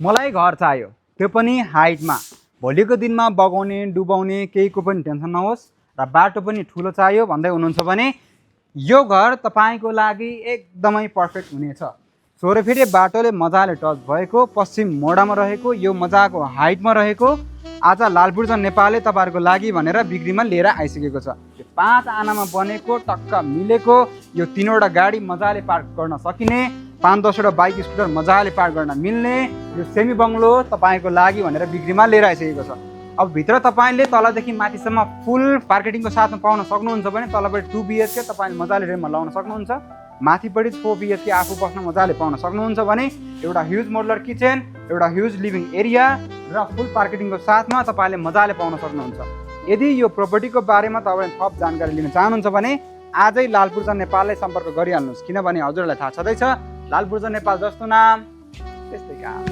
मलाई घर चाहियो, त्यो पनि हाइटमा। भोलिको दिनमा बगाउने डुबाउने केहीको पनि टेन्सन नहोस् र बाटो पनि ठुलो चाहियो भन्दै हुनुहुन्छ भने यो घर तपाईँको लागि एकदमै पर्फेक्ट हुनेछ। 16 फिटे बाटोले मजाले टच भएको, पश्चिम मोडामा रहेको, यो मजाको हाइटमा रहेको आज लालपुर नेपालले तपाईँहरूको लागि भनेर बिक्रीमा लिएर आइसकेको छ। यो 5 आनामा बनेको टक्क मिलेको यो 3वटा गाडी मजाले पार्क गर्न सकिने, 5-10वटा बाइक स्कुटर मजाले पार्क गर्न मिल्ने यो सेमी बङ्गलो तपाईँको लागि भनेर बिक्रीमा लिएर आइसकेको छ। अब भित्र तपाईँले तलदेखि माथिसम्म फुल मार्केटिङको साथमा पाउन सक्नुहुन्छ भने तलपट्टि 2 BHK तपाईँले मजाले रेन्टमा लाउन सक्नुहुन्छ, माथिपट्टि 4 BHK आफू बस्न मजाले पाउन सक्नुहुन्छ भने एउटा ह्युज मोडुलर किचन, एउटा ह्युज लिभिङ एरिया र फुल मार्केटिङको साथमा तपाईँले मजाले पाउन सक्नुहुन्छ। यदि यो प्रोपर्टीको बारेमा तपाईँले थप जानकारी लिन चाहनुहुन्छ भने आजै लालपुर नेपाललाई सम्पर्क गरिहाल्नुहोस्, किनभने हजुरलाई थाहा छँदैछ लालपुर नेपाल जस्तो नाम त्यस्तै काम।